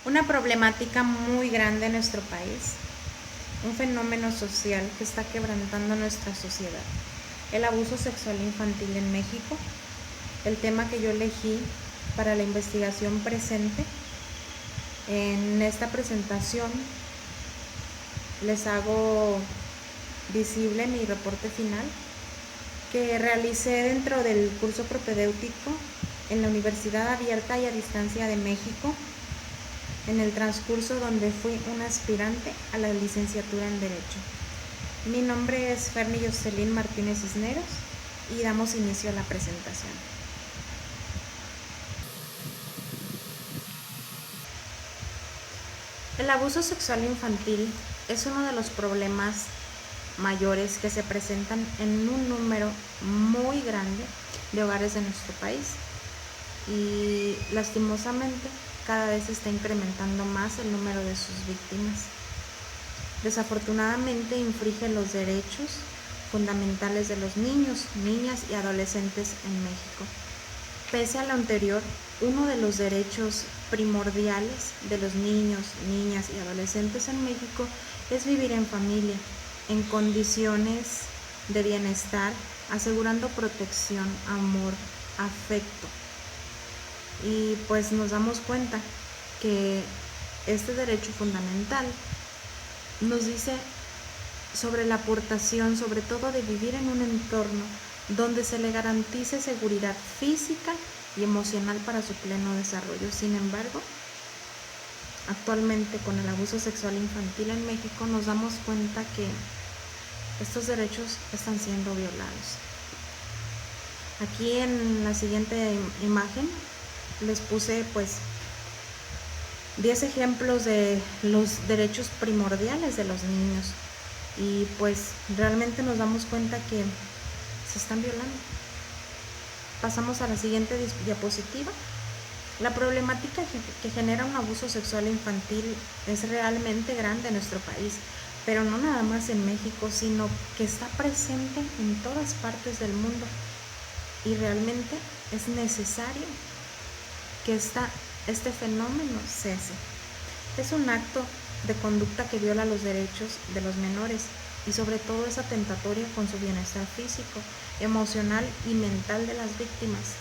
Una problemática muy grande en nuestro país, un fenómeno social que está quebrantando nuestra sociedad. El abuso sexual infantil en México, el tema que yo elegí para la investigación presente. En esta presentación les hago visible mi reporte final que realicé dentro del curso propedéutico en la Universidad Abierta y a Distancia de México, en el transcurso donde fui una aspirante a la licenciatura en Derecho. Mi nombre es Ferny Jocelyn Martínez Cisneros y damos inicio a la presentación. El abuso sexual infantil es uno de los problemas mayores que se presentan en un número muy grande de hogares de nuestro país y lastimosamente cada vez se está incrementando más el número de sus víctimas. Desafortunadamente infringe los derechos fundamentales de los niños, niñas y adolescentes en México. Pese a lo anterior, uno de los derechos primordiales de los niños, niñas y adolescentes en México es vivir en familia, en condiciones de bienestar, asegurando protección, amor, afecto. Y pues nos damos cuenta que este derecho fundamental nos dice sobre la aportación, sobre todo de vivir en un entorno donde se le garantice seguridad física y emocional para su pleno desarrollo. Sin embargo, actualmente con el abuso sexual infantil en México nos damos cuenta que estos derechos están siendo violados. Aquí en la siguiente imagen les puse 10 ejemplos de los derechos primordiales de los niños y pues realmente nos damos cuenta que se están violando. Pasamos a la siguiente diapositiva. La problemática que genera un abuso sexual infantil es realmente grande en nuestro país, pero no nada más en México, sino que está presente en todas partes del mundo y realmente es necesario que este fenómeno cese. Es un acto de conducta que viola los derechos de los menores y sobre todo es atentatorio con su bienestar físico, emocional y mental de las víctimas.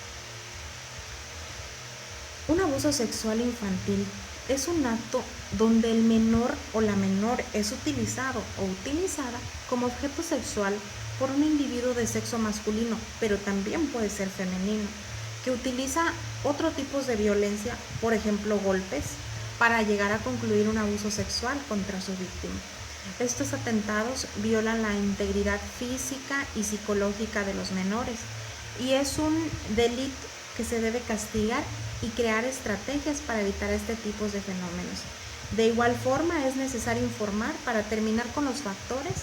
Un abuso sexual infantil es un acto donde el menor o la menor es utilizado o utilizada como objeto sexual por un individuo de sexo masculino, pero también puede ser femenino, que utiliza otros tipos de violencia, por ejemplo golpes, para llegar a concluir un abuso sexual contra su víctima. Estos atentados violan la integridad física y psicológica de los menores y es un delito que se debe castigar y crear estrategias para evitar este tipo de fenómenos. De igual forma, es necesario informar para terminar con los factores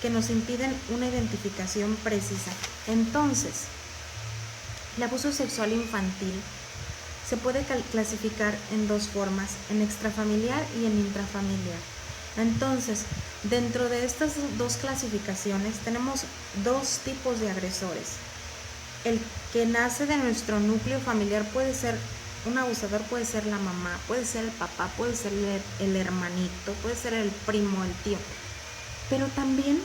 que nos impiden una identificación precisa. Entonces, el abuso sexual infantil se puede clasificar en dos formas, en extrafamiliar y en intrafamiliar. Entonces, dentro de estas dos clasificaciones tenemos dos tipos de agresores. El que nace de nuestro núcleo familiar puede ser un abusador, puede ser la mamá, puede ser el papá, puede ser el hermanito, puede ser el primo, el tío, pero también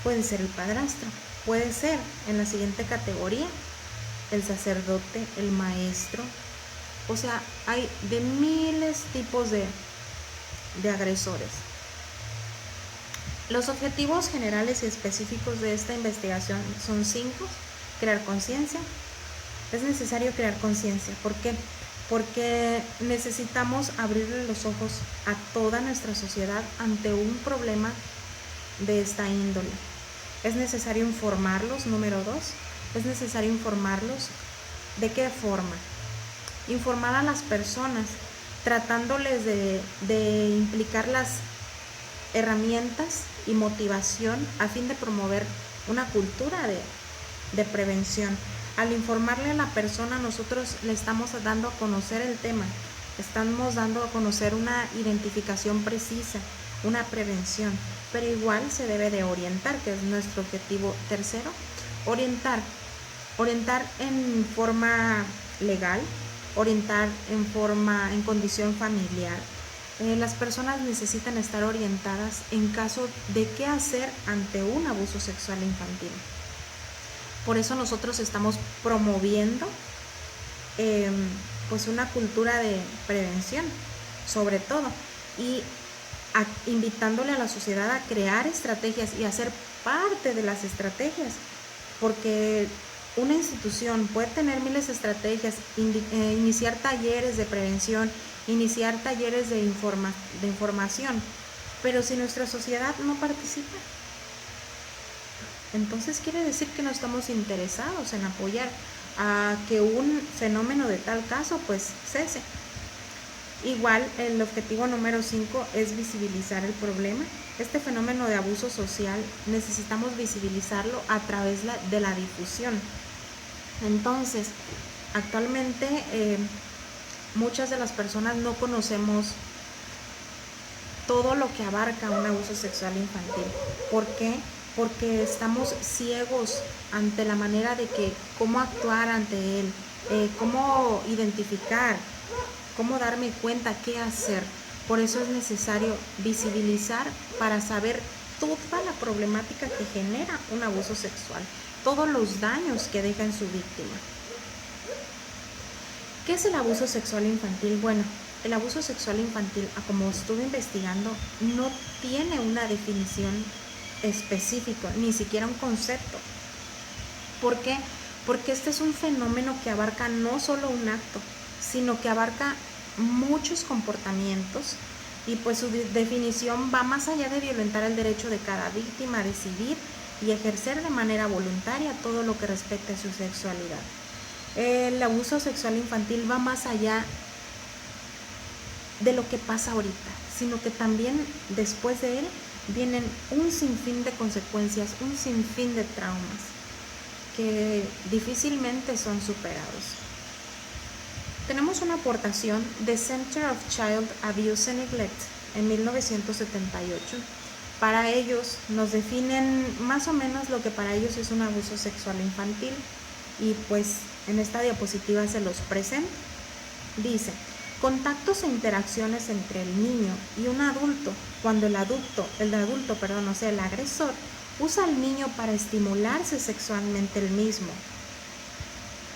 puede ser el padrastro, puede ser en la siguiente categoría el sacerdote, el maestro. O sea, hay de miles tipos de agresores. Los objetivos generales y específicos de esta investigación son 5. Crear conciencia. Es necesario crear conciencia. ¿Por qué? Porque necesitamos abrirle los ojos a toda nuestra sociedad ante un problema de esta índole. Es necesario informarlos, número 2. Es necesario informarlos. ¿De qué forma? Informar a las personas, tratándoles de implicar las herramientas y motivación a fin de promover una cultura de prevención. Al informarle a la persona, nosotros le estamos dando a conocer el tema, estamos dando a conocer una identificación precisa, una prevención, pero igual se debe de orientar, que es nuestro objetivo tercero, orientar en forma legal, orientar en condición familiar, Las personas necesitan estar orientadas en caso de qué hacer ante un abuso sexual infantil. Por eso nosotros estamos promoviendo pues una cultura de prevención, sobre todo, y invitándole a la sociedad a crear estrategias y a ser parte de las estrategias, porque una institución puede tener miles de estrategias, iniciar talleres de prevención, iniciar talleres de información, pero si nuestra sociedad no participa, entonces quiere decir que no estamos interesados en apoyar a que un fenómeno de tal caso pues cese. Igual, el objetivo número 5 es visibilizar el problema. Este fenómeno de abuso social necesitamos visibilizarlo a través de la difusión. Entonces, actualmente muchas de las personas no conocemos todo lo que abarca un abuso sexual infantil. ¿Por qué? Porque estamos ciegos ante la manera de que cómo actuar ante él, cómo identificar, cómo darme cuenta, qué hacer. Por eso es necesario visibilizar para saber toda la problemática que genera un abuso sexual, todos los daños que deja en su víctima. ¿Qué es el abuso sexual infantil? Bueno, el abuso sexual infantil, como estuve investigando, no tiene una definición específica, ni siquiera un concepto. ¿Por qué? Porque este es un fenómeno que abarca no solo un acto, sino que abarca muchos comportamientos y pues su definición va más allá de violentar el derecho de cada víctima a decidir y ejercer de manera voluntaria todo lo que respecte a su sexualidad. El abuso sexual infantil va más allá de lo que pasa ahorita, sino que también después de él vienen un sinfín de consecuencias, un sinfín de traumas que difícilmente son superados. Tenemos una aportación de Center of Child Abuse and Neglect en 1978. Para ellos nos definen más o menos lo que para ellos es un abuso sexual infantil y pues en esta diapositiva se los presento. Dice: contactos e interacciones entre el niño y un adulto cuando el adulto, o sea, el agresor, usa al niño para estimularse sexualmente él mismo,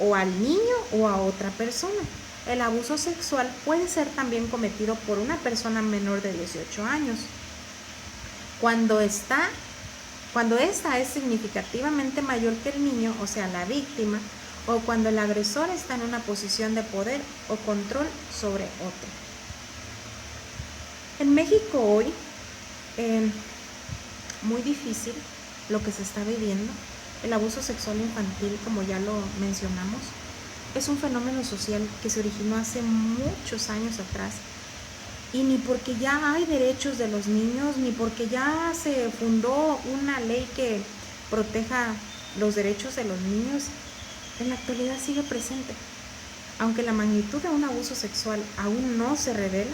o al niño o a otra persona. El abuso sexual puede ser también cometido por una persona menor de 18 años. Cuando esta es significativamente mayor que el niño, o sea, la víctima, o cuando el agresor está en una posición de poder o control sobre otro. En México hoy, muy difícil lo que se está viviendo. El abuso sexual infantil, como ya lo mencionamos, es un fenómeno social que se originó hace muchos años atrás. Y ni porque ya hay derechos de los niños, ni porque ya se fundó una ley que proteja los derechos de los niños, en la actualidad sigue presente. Aunque la magnitud de un abuso sexual aún no se revela,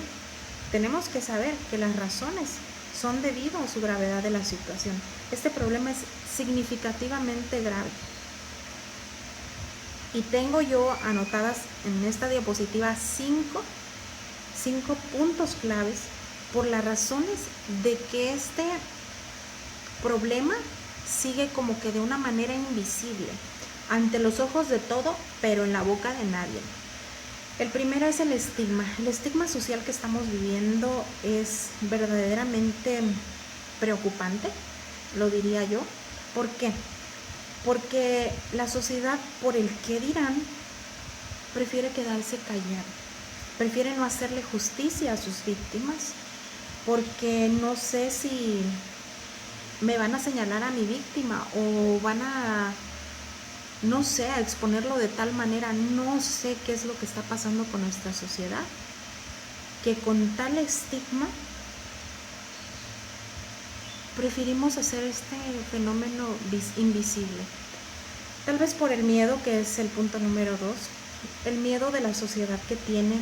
tenemos que saber que las razones son debido a su gravedad de la situación. Este problema es significativamente grave. Y tengo yo anotadas en esta diapositiva cinco puntos claves por las razones de que este problema sigue como que de una manera invisible, ante los ojos de todo, pero en la boca de nadie. El primero es el estigma. El estigma social que estamos viviendo es verdaderamente preocupante, lo diría yo. ¿Por qué? Porque la sociedad, por el qué dirán, prefiere quedarse callada, prefiere no hacerle justicia a sus víctimas, porque no sé si me van a señalar a mi víctima o van a, no sé, a exponerlo de tal manera. No sé qué es lo que está pasando con nuestra sociedad, que con tal estigma preferimos hacer este fenómeno invisible. Tal vez por el miedo, que es el punto número 2, el miedo de la sociedad que tiene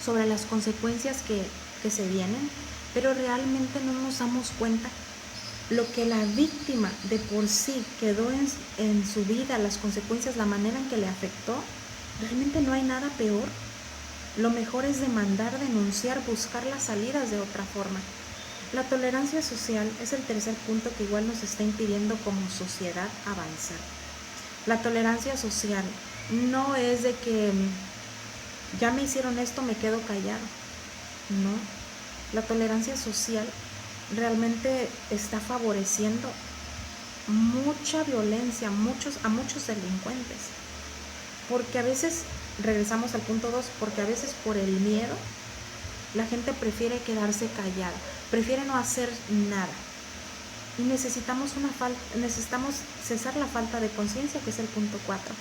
sobre las consecuencias que se vienen, pero realmente no nos damos cuenta lo que la víctima de por sí quedó en su vida, las consecuencias, la manera en que le afectó. Realmente no hay nada peor lo mejor es demandar, denunciar, buscar las salidas de otra forma. La tolerancia social es el tercer punto que igual nos está impidiendo como sociedad avanzar. La tolerancia social no es de que ya me hicieron esto, me quedo callado. No, la tolerancia social realmente está favoreciendo mucha violencia, a muchos delincuentes. Porque a veces, regresamos al punto 2, porque a veces por el miedo, la gente prefiere quedarse callada, prefiere no hacer nada. Y necesitamos cesar la falta de conciencia, que es el punto 4.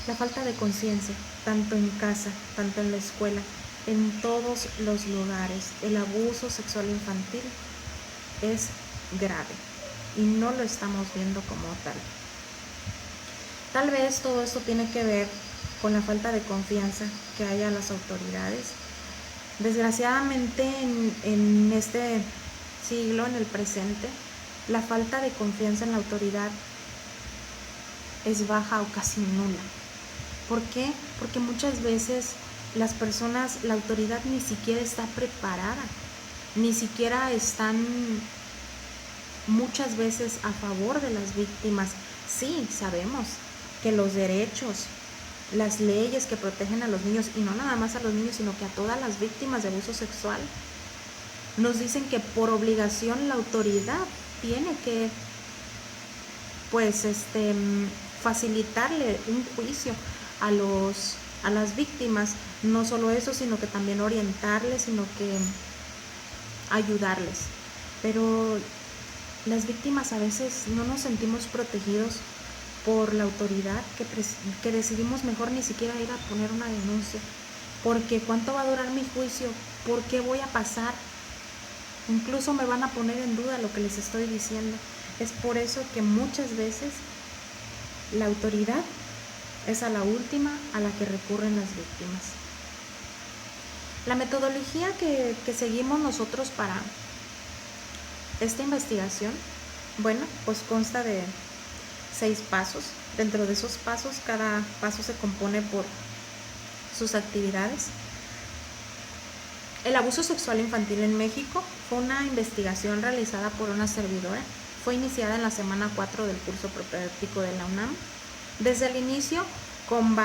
La falta de conciencia, tanto en casa, tanto en la escuela, en todos los lugares. El abuso sexual infantil es grave y no lo estamos viendo como tal. Tal vez todo esto tiene que ver con la falta de confianza que hay a las autoridades. Desgraciadamente en este siglo, en el presente, la falta de confianza en la autoridad es baja o casi nula. ¿Por qué? Porque muchas veces la autoridad ni siquiera está preparada, ni siquiera están muchas veces a favor de las víctimas. Sí, sabemos que los derechos, las leyes que protegen a los niños, y no nada más a los niños, sino que a todas las víctimas de abuso sexual, nos dicen que por obligación la autoridad tiene que facilitarle un juicio a las víctimas. No solo eso, sino que también orientarles, sino que ayudarles. Pero las víctimas a veces no nos sentimos protegidos por la autoridad, que decidimos mejor ni siquiera ir a poner una denuncia, porque ¿cuánto va a durar mi juicio? ¿Por qué voy a pasar? Incluso me van a poner en duda lo que les estoy diciendo. Es por eso que muchas veces la autoridad es a la última a la que recurren las víctimas. La metodología que seguimos nosotros para esta investigación, bueno, pues consta de 6 pasos. Dentro de esos pasos, cada paso se compone por sus actividades. El abuso sexual infantil en México fue una investigación realizada por una servidora. Fue iniciada en la semana 4 del curso propedéutico de la UNAM. Desde el inicio, como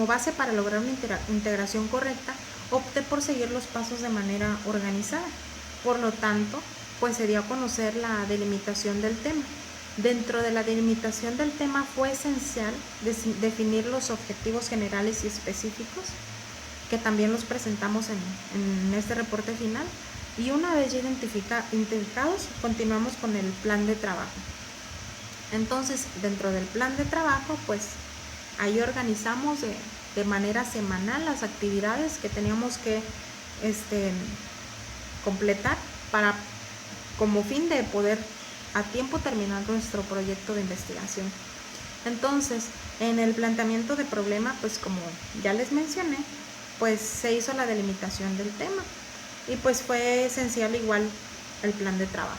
base para lograr una integración correcta, opté por seguir los pasos de manera organizada. Por lo tanto, pues se dio a conocer la delimitación del tema. Dentro de la delimitación del tema fue esencial definir los objetivos generales y específicos, que también los presentamos en este reporte final. Y una vez ya identificados, continuamos con el plan de trabajo. Entonces, dentro del plan de trabajo, pues ahí organizamos de manera semanal las actividades que teníamos que completar como fin de poder a tiempo terminar nuestro proyecto de investigación. Entonces, en el planteamiento de problema, pues como ya les mencioné, pues se hizo la delimitación del tema y pues fue esencial igual el plan de trabajo.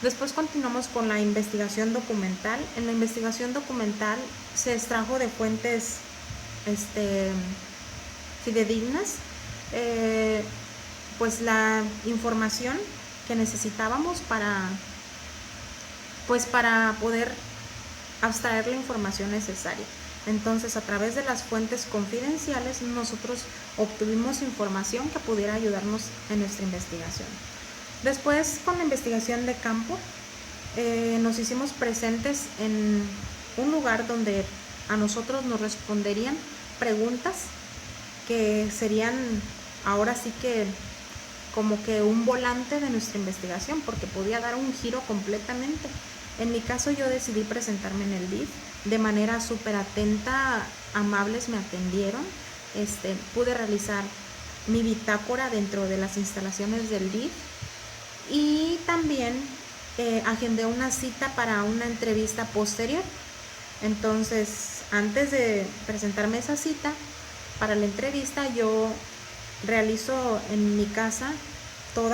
Después continuamos con la investigación documental. En la investigación documental se extrajo de fuentes fidedignas pues la información que necesitábamos para poder abstraer la información necesaria. Entonces, a través de las fuentes confidenciales, nosotros obtuvimos información que pudiera ayudarnos en nuestra investigación. Después, con la investigación de campo, nos hicimos presentes en un lugar donde a nosotros nos responderían preguntas que serían ahora sí que como que un volante de nuestra investigación, porque podía dar un giro completamente. En mi caso, yo decidí presentarme en el DIF de manera súper atenta, amables me atendieron. Pude realizar mi bitácora dentro de las instalaciones del DIF y también agendé una cita para una entrevista posterior. Entonces, antes de presentarme esa cita para la entrevista, yo realizo en mi casa todo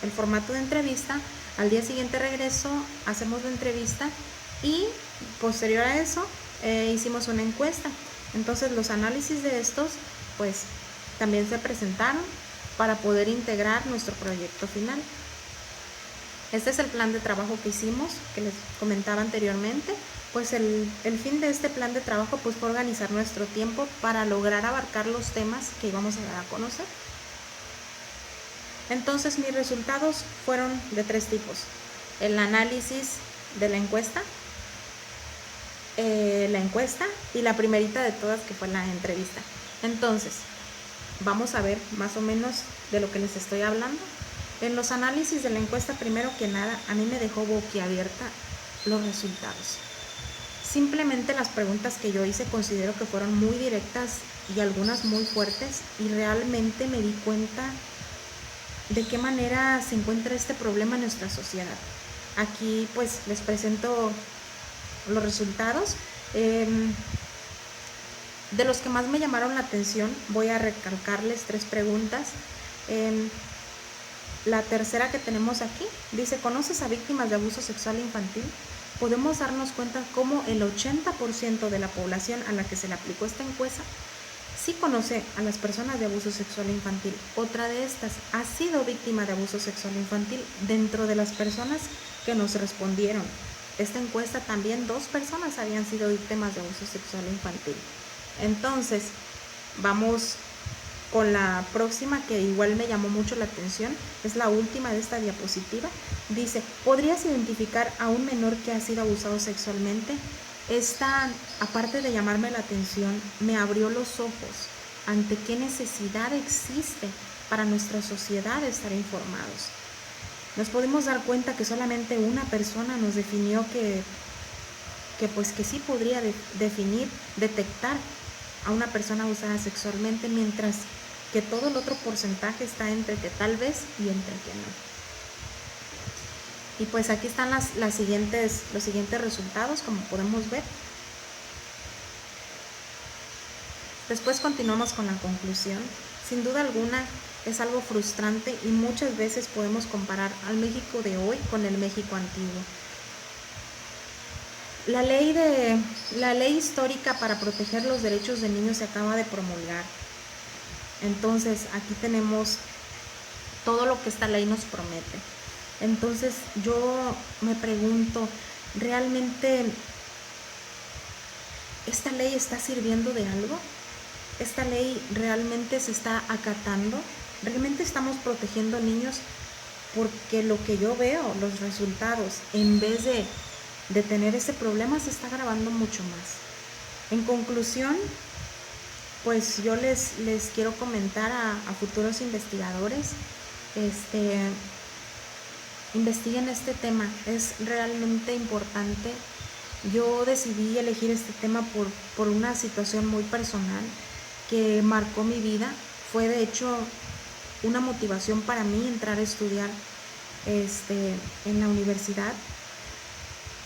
el formato de entrevista. Al día siguiente regreso, hacemos la entrevista y posterior a eso hicimos una encuesta. Entonces los análisis de estos pues también se presentaron para poder integrar nuestro proyecto final. Este es el plan de trabajo que hicimos, que les comentaba anteriormente. Pues el fin de este plan de trabajo pues fue organizar nuestro tiempo para lograr abarcar los temas que íbamos a dar a conocer. Entonces mis resultados fueron de 3 tipos: el análisis de la encuesta y la primerita de todas, que fue la entrevista. Entonces vamos a ver más o menos de lo que les estoy hablando. En los análisis de la encuesta, primero que nada, a mí me dejó boquiabierta los resultados. Simplemente las preguntas que yo hice considero que fueron muy directas y algunas muy fuertes, y realmente me di cuenta de qué manera se encuentra este problema en nuestra sociedad. Aquí pues les presento los resultados. De los que más me llamaron la atención, voy a recalcarles 3 preguntas. La tercera que tenemos aquí dice: ¿conoces a víctimas de abuso sexual infantil? Podemos darnos cuenta cómo el 80% de la población a la que se le aplicó esta encuesta sí conoce a las personas de abuso sexual infantil. Otra de estas ha sido víctima de abuso sexual infantil. Dentro de las personas que nos respondieron esta encuesta, también 2 personas habían sido víctimas de abuso sexual infantil. Entonces, vamos con la próxima, que igual me llamó mucho la atención. Es la última de esta diapositiva. Dice: ¿podrías identificar a un menor que ha sido abusado sexualmente? Esta, aparte de llamarme la atención, me abrió los ojos ante qué necesidad existe para nuestra sociedad de estar informados. Nos podemos dar cuenta que solamente una persona nos definió que sí podría detectar a una persona abusada sexualmente, mientras que todo el otro porcentaje está entre que tal vez y entre que no. Y pues aquí están los siguientes resultados, como podemos ver. Después continuamos con la conclusión. Sin duda alguna es algo frustrante y muchas veces podemos comparar al México de hoy con el México antiguo. La ley histórica para proteger los derechos de niños se acaba de promulgar. Entonces aquí tenemos todo lo que esta ley nos promete. Entonces yo me pregunto, ¿realmente esta ley está sirviendo de algo? ¿Esta ley realmente se está acatando? ¿Realmente estamos protegiendo niños? Porque lo que yo veo, los resultados, en vez de tener ese problema, se está agravando mucho más. En conclusión, pues yo les quiero comentar a futuros investigadores, investiguen este tema, es realmente importante. Yo decidí elegir este tema por una situación muy personal que marcó mi vida. Fue de hecho una motivación para mí entrar a estudiar en la universidad,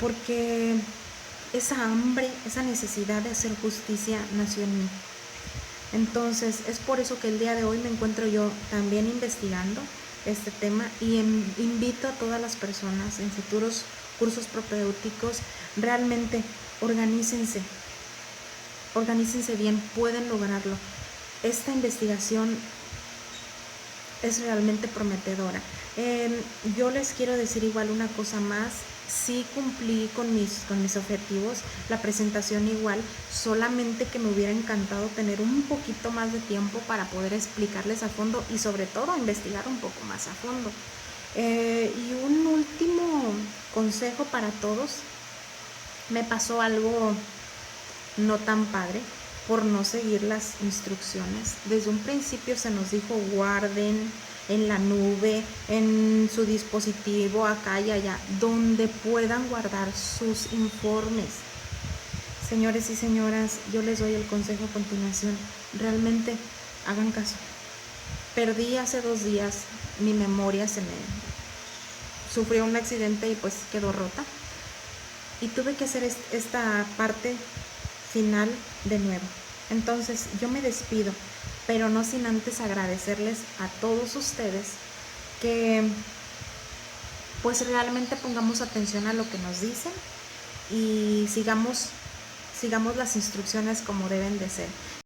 porque esa hambre, esa necesidad de hacer justicia nació en mí. Entonces es por eso que el día de hoy me encuentro yo también investigando este tema, y invito a todas las personas en futuros cursos propedéuticos, realmente organícense bien, pueden lograrlo. Esta investigación es realmente prometedora. Yo les quiero decir igual una cosa más. Sí cumplí con mis objetivos, la presentación igual, solamente que me hubiera encantado tener un poquito más de tiempo para poder explicarles a fondo y sobre todo investigar un poco más a fondo. Y un último consejo para todos: me pasó algo no tan padre por no seguir las instrucciones. Desde un principio se nos dijo: guarden en la nube, en su dispositivo, acá y allá, donde puedan guardar sus informes. Señores y señoras, yo les doy el consejo a continuación. Realmente hagan caso. Perdí hace 2 días mi memoria, sufrió un accidente y pues quedó rota, y tuve que hacer esta parte final de nuevo. Entonces yo me despido, pero no sin antes agradecerles a todos ustedes que pues realmente pongamos atención a lo que nos dicen y sigamos sigamos las instrucciones como deben de ser.